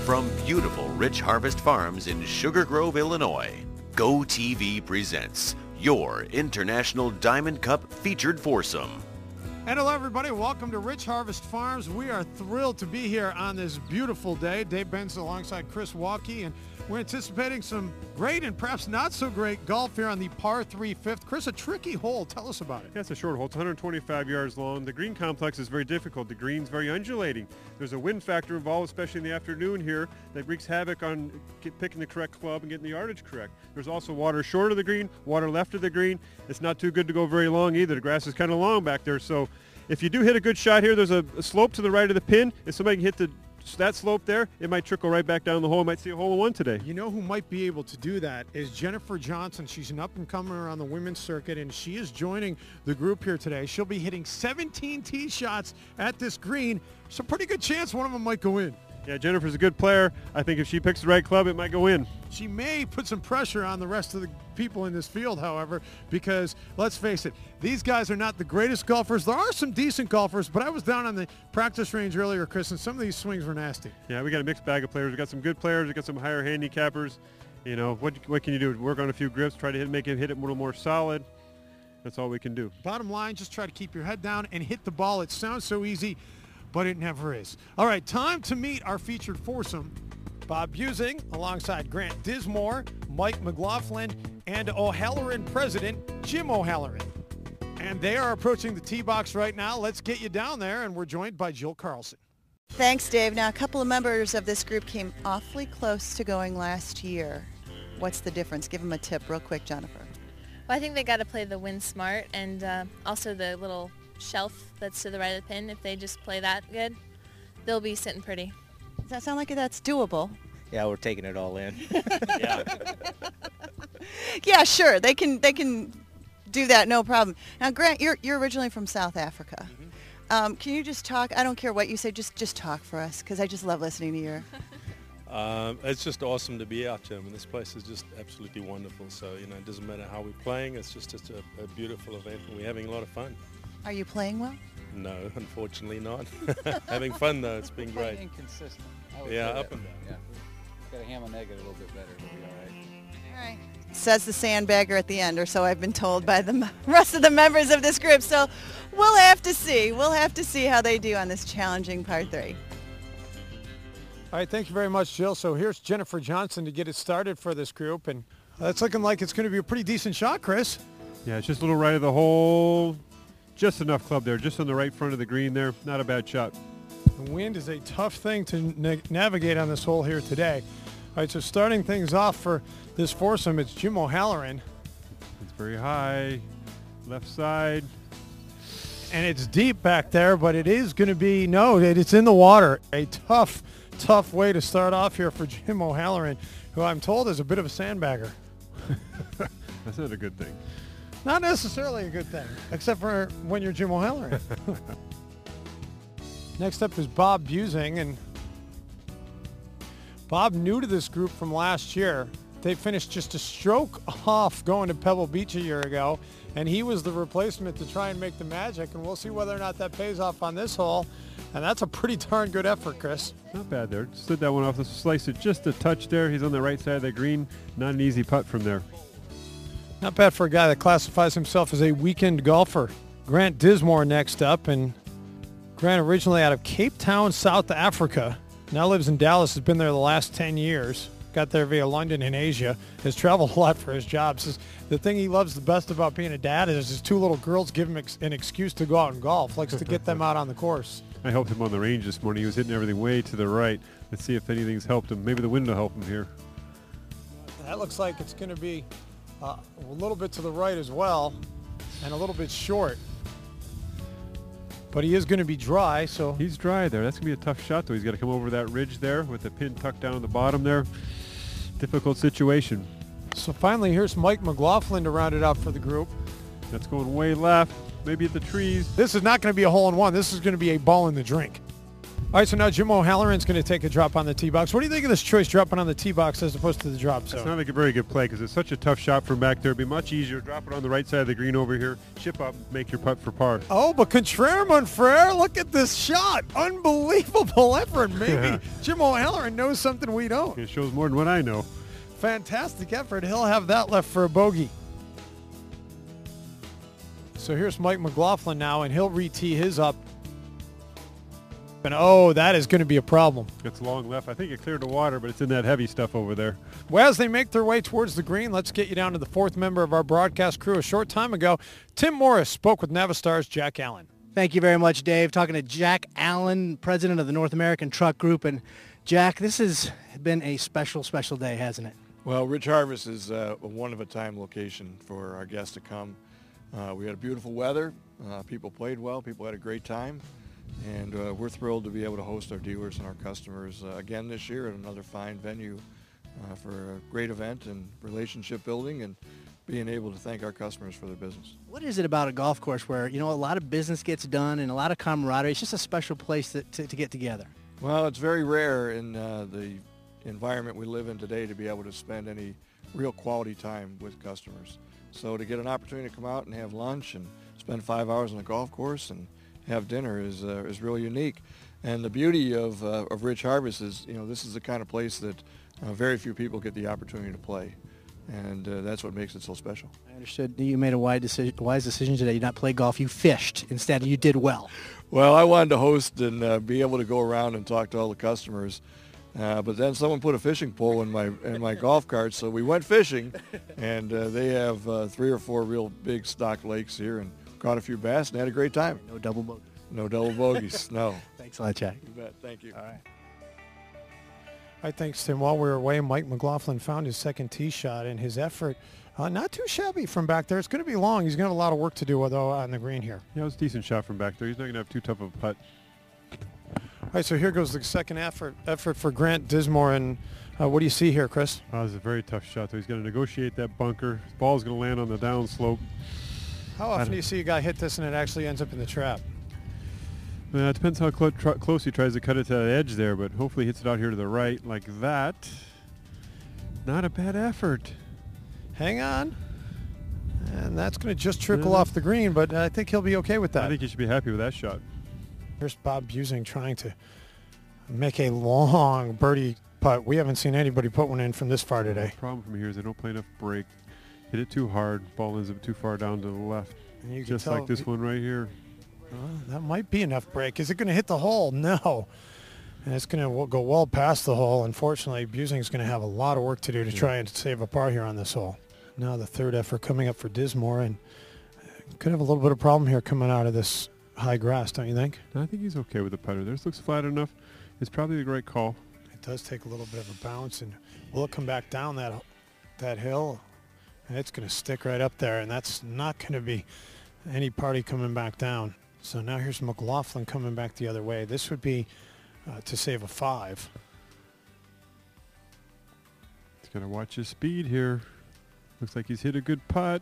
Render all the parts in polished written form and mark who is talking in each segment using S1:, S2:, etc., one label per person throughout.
S1: From beautiful Rich Harvest Farms in Sugar Grove, Illinois, GoTV presents your International Diamond Cup featured foursome.
S2: And hello, everybody. Welcome to Rich Harvest Farms. We are thrilled to be here on this beautiful day. Dave Benson alongside Chris Walke, and we're anticipating some great and perhaps not so great golf here on the par 3 fifth. Chris, a tricky hole. Tell us about it.
S3: Yeah, it's a short hole. It's 125 yards long. The green complex is very difficult. The green's very undulating. There's a wind factor involved, especially in the afternoon here, that wreaks havoc on picking the correct club and getting the yardage correct. There's also water short of the green, water left of the green. It's not too good to go very long either. The grass is kind of long back there, so if you do hit a good shot here, there's a slope to the right of the pin. If somebody can hit that slope there, it might trickle right back down the hole. You might see a hole in one today.
S2: You know who might be able to do that is Jennifer Johnson. She's an up-and-comer on the women's circuit, and she is joining the group here today. She'll be hitting 17 tee shots at this green. It's a pretty good chance one of them might go in.
S3: Yeah, Jennifer's a good player. I think if she picks the right club, it might go in.
S2: She may put some pressure on the rest of the people in this field, however, because let's face it, these guys are not the greatest golfers. There are some decent golfers, but I was down on the practice range earlier, Chris, and some of these swings were nasty.
S3: Yeah, we got a mixed bag of players. We got some good players. We got some higher handicappers. You know, what can you do? Work on a few grips, try to make it hit it a little more solid. That's all we can do.
S2: Bottom line, just try to keep your head down and hit the ball. It sounds so easy, but it never is. All right, time to meet our featured foursome. Bob Busing alongside Grant Dismore, Mike McLaughlin, and O'Halloran president Jim O'Halloran. And they are approaching the tee box right now. Let's get you down there, and we're joined by Jill Carlson.
S4: Thanks, Dave. Now, a couple of members of this group came awfully close to going last year. What's the difference? Give them a tip real quick, Jennifer.
S5: Well, I think they got to play the wind smart, and also the little shelf that's to the right of the pin. If they just play that good, they'll be sitting pretty.
S4: Does that sound like that's doable?
S6: Yeah, we're taking it all in.
S3: Yeah.
S4: Yeah, sure. They can do that, no problem. Now, Grant, you're originally from South Africa. Mm-hmm. Can you just talk? I don't care what you say. Just talk for us, because I just love listening to you.
S7: It's just awesome to be out here. I mean, this place is just absolutely wonderful. So, you know, it doesn't matter how we're playing. It's just a beautiful event, and we're having a lot of fun.
S4: Are you playing well?
S7: No, unfortunately not. Having fun, though. It's been great.
S8: Inconsistent.
S7: Yeah, up and down.
S8: Yeah. Got to hammer negative a little bit better. It'll be all right.
S4: All right. Says the sandbagger at the end, or so I've been told by the rest of the members of this group. So we'll have to see. We'll have to see how they do on this challenging par 3.
S2: All right, thank you very much, Jill. So here's Jennifer Johnson to get it started for this group, and it's looking like it's going to be a pretty decent shot, Chris.
S3: Yeah, it's just a little right of the hole. Just enough club there, just on the right front of the green there. Not a bad shot.
S2: The wind is a tough thing to navigate on this hole here today. All right, so starting things off for this foursome, it's Jim O'Halloran.
S3: It's very high, left side.
S2: And it's deep back there, but it is going to be, no, it's in the water. A tough way to start off here for Jim O'Halloran, who I'm told is a bit of a sandbagger.
S3: That's not a good thing.
S2: Not necessarily a good thing, except for when you're Jim O'Halloran. Next up is Bob Busing, and Bob, new to this group from last year. They finished just a stroke off going to Pebble Beach a year ago, and he was the replacement to try and make the magic, and we'll see whether or not that pays off on this hole. And that's a pretty darn good effort, Chris.
S3: Not bad there. Slid that one off. Sliced it just a touch there. He's on the right side of the green. Not an easy putt from there.
S2: Not bad for a guy that classifies himself as a weekend golfer. Grant Dismore next up, and Grant originally out of Cape Town, South Africa. Now lives in Dallas, has been there the last 10 years. Got there via London and Asia. Has traveled a lot for his job. Says the thing he loves the best about being a dad is his two little girls give him an excuse to go out and golf. Likes to get them out on the course.
S3: I helped him on the range this morning. He was hitting everything way to the right. Let's see if anything's helped him. Maybe the wind will help him here.
S2: That looks like it's going to be a little bit to the right as well, and a little bit short. But he is going to be dry, so...
S3: He's dry there. That's going to be a tough shot, though. He's got to come over that ridge there with the pin tucked down at the bottom there. Difficult situation.
S2: So finally, here's Mike McLaughlin to round it out for the group.
S3: That's going way left, maybe at the trees.
S2: This is not going to be a hole-in-one. This is going to be a ball in the drink. All right, so now Jim O'Halloran's going to take a drop on the tee box. What do you think of this choice, dropping on the tee box as opposed to the drop zone?
S3: It's not like a very good play because it's such a tough shot from back there. It'd be much easier to drop it on the right side of the green over here, chip up, make your putt for par.
S2: Oh, but contraire, mon frere, look at this shot. Unbelievable effort. Maybe Jim O'Halloran knows something we don't.
S3: It shows more than what I know.
S2: Fantastic effort. He'll have that left for a bogey. So here's Mike McLaughlin now, and he'll re-tee his up. And oh, that is going to be a problem.
S3: It's long left. I think it cleared the water, but it's in that heavy stuff over there.
S2: Well, as they make their way towards the green, let's get you down to the fourth member of our broadcast crew. A short time ago, Tim Morris spoke with Navistar's Jack Allen.
S9: Thank you very much, Dave. Talking to Jack Allen, president of the North American Truck Group. And Jack, this has been a special, special day, hasn't it?
S10: Well, Rich Harvest is a one-of-a-time location for our guests to come. We had beautiful weather. People played well. People had a great time. And we're thrilled to be able to host our dealers and our customers again this year at another fine venue for a great event and relationship building and being able to thank our customers for their business.
S9: What is it about a golf course where, you know, a lot of business gets done and a lot of camaraderie? It's just a special place to get together.
S10: Well, it's very rare in the environment we live in today to be able to spend any real quality time with customers. So to get an opportunity to come out and have lunch and spend 5 hours on a golf course and have dinner is really unique. And the beauty of Rich Harvest is, you know, this is the kind of place that very few people get the opportunity to play. And that's what makes it so special.
S9: I understood you made a wise decision today. You not play golf, you fished. Instead, you did well.
S10: Well, I wanted to host and be able to go around and talk to all the customers. But then someone put a fishing pole in my golf cart, so we went fishing. And they have 3 or 4 real big stock lakes here and caught a few bass and had a great time.
S9: No double bogeys.
S10: No double bogeys, no.
S9: Thanks a lot, Jack.
S10: You bet. Thank you.
S9: All right.
S2: All right, thanks, Tim. While we were away, Mike McLaughlin found his second tee shot, and his effort not too shabby from back there. It's going to be long. He's going to have a lot of work to do, though, on the green here.
S3: Yeah, it was a decent shot from back there. He's not going to have too tough of a putt.
S2: All right, so here goes the second effort for Grant Dismore, and what do you see here, Chris?
S3: Oh, this is a very tough shot, though. He's going to negotiate that bunker. His ball's going to land on the down slope.
S2: How often do you see a guy hit this and it actually ends up in the trap?
S3: It depends how close he tries to cut it to that edge there, but hopefully he hits it out here to the right like that. Not a bad effort.
S2: Hang on. And that's going to just trickle off the green, but I think he'll be okay with that.
S3: I think he should be happy with that shot.
S2: Here's Bob Busing trying to make a long birdie putt. We haven't seen anybody put one in from this far today.
S3: The problem from here is they don't play enough break. Hit it too hard. Ball ends up too far down to the left. Just like this one right here.
S2: That might be enough break. Is it going to hit the hole? No. And it's going to go well past the hole. Unfortunately, Busing's going to have a lot of work to do to try and save a par here on this hole. Now the third effort coming up for Dismore, and could have a little bit of problem here coming out of this high grass, don't you think?
S3: I think he's okay with the putter. This looks flat enough. It's probably the right call.
S2: It does take a little bit of a bounce, and will it come back down that hill? And it's going to stick right up there, and that's not going to be any party coming back down. So now here's McLaughlin coming back the other way. This would be to save a 5.
S3: He's got to watch his speed here. Looks like he's hit a good putt.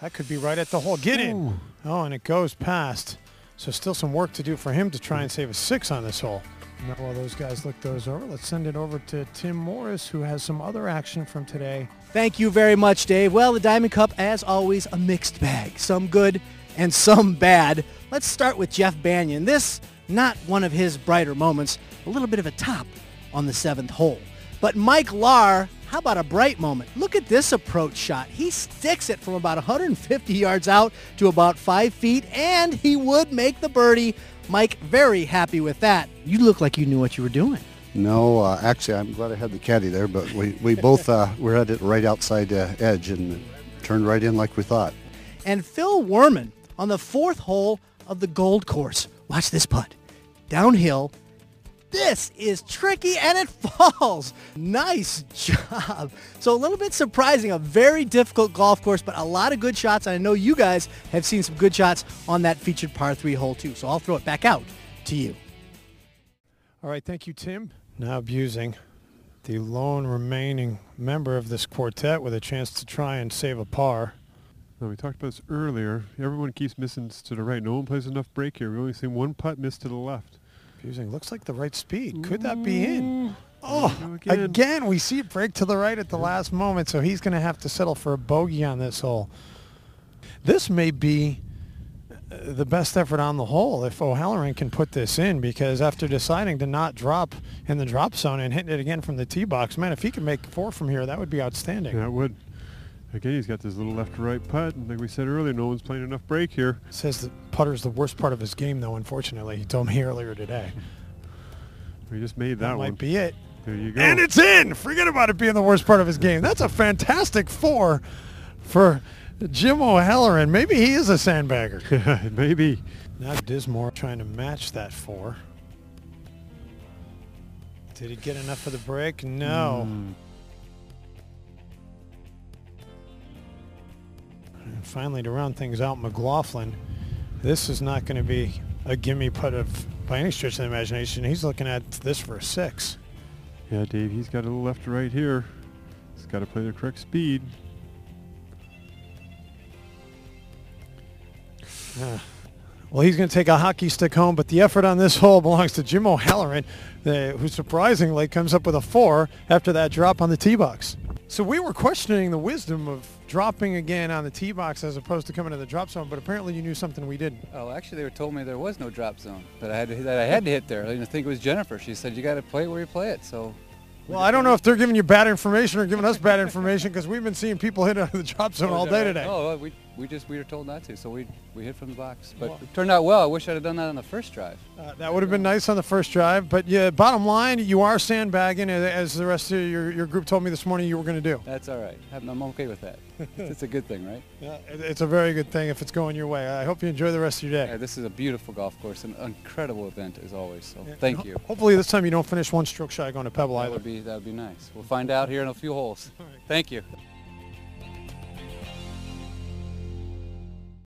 S2: That could be right at the hole. Get in. Oh, and it goes past. So still some work to do for him to try and save a 6 on this hole. Now while those guys look those over, let's send it over to Tim Morris, who has some other action from today.
S9: Thank you very much, Dave. Well, the Diamond Cup, as always, a mixed bag. Some good and some bad. Let's start with Jeff Banyan. This, not one of his brighter moments, a little bit of a top on the 7th hole. But Mike Lahr, how about a bright moment? Look at this approach shot. He sticks it from about 150 yards out to about 5 feet, and he would make the birdie. Mike, very happy with that. You look like you knew what you were doing.
S11: No, actually, I'm glad I had the caddy there, but we both were at it right outside the edge and turned right in like we thought.
S9: And Phil Werman on the 4th hole of the Gold Course. Watch this putt. Downhill. This is tricky, and it falls. Nice job. So a little bit surprising, a very difficult golf course, but a lot of good shots. I know you guys have seen some good shots on that featured par 3 hole too. So I'll throw it back out to you.
S2: All right, thank you, Tim. Now Busing, the lone remaining member of this quartet with a chance to try and save a par.
S3: Now, we talked about this earlier. Everyone keeps missing to the right. No one plays enough break here. We only seen one putt miss to the left. If
S2: Confusing. Looks like the right speed. Could that be in? Oh,
S3: Again.
S2: again, we see it break to the right at the last moment, so he's going to have to settle for a bogey on this hole. This may be the best effort on the hole if O'Halloran can put this in, because after deciding to not drop in the drop zone and hitting it again from the tee box, man, if he can make 4 from here, that would be outstanding.
S3: That would. Again, he's got this little left to right putt, and like we said earlier, no one's playing enough break here.
S2: Says the putter's the worst part of his game, though, unfortunately. He told me earlier today.
S3: We just made that
S2: That
S3: one.
S2: might be it.
S3: There you go.
S2: And it's in! Forget about it being the worst part of his game. That's a fantastic 4 for Jim O'Halloran. Maybe he is a sandbagger.
S3: Maybe.
S2: Now Dismore trying to match that 4. Did he get enough for the break? No. And finally, to round things out, McLaughlin. This is not going to be a gimme putt by any stretch of the imagination. He's looking at this for a 6.
S3: Yeah, Dave, he's got a little left to right here. He's got to play the correct speed.
S2: Well, he's going to take a hockey stick home, but the effort on this hole belongs to Jim O'Halloran, who surprisingly comes up with a 4 after that drop on the tee box. So we were questioning the wisdom of dropping again on the tee box as opposed to coming to the drop zone, but apparently you knew something we didn't.
S8: Oh, actually, they were told me there was no drop zone that I had to hit there. I think it was Jennifer. She said you got to play it where you play it. So.
S2: Well, I don't know if they're giving you bad information or giving us bad information, because we've been seeing people hit out of the drop zone all day today.
S8: Oh, we were told not to, so we hit from the box. But it turned out well. I wish I'd have done that on the first drive.
S2: That would have been nice on the first drive, but yeah, bottom line, you are sandbagging, as the rest of your group told me this morning you were going to do.
S8: That's all right. I'm okay with that. It's a good thing, right?
S2: Yeah, it's a very good thing if it's going your way. I hope you enjoy the rest of your day.
S8: Yeah, this is a beautiful golf course, an incredible event as always. So thank you.
S2: Hopefully this time you don't finish 1 stroke shy going to Pebble
S8: That
S2: either.
S8: would be nice. We'll find out here in a few holes. Thank you.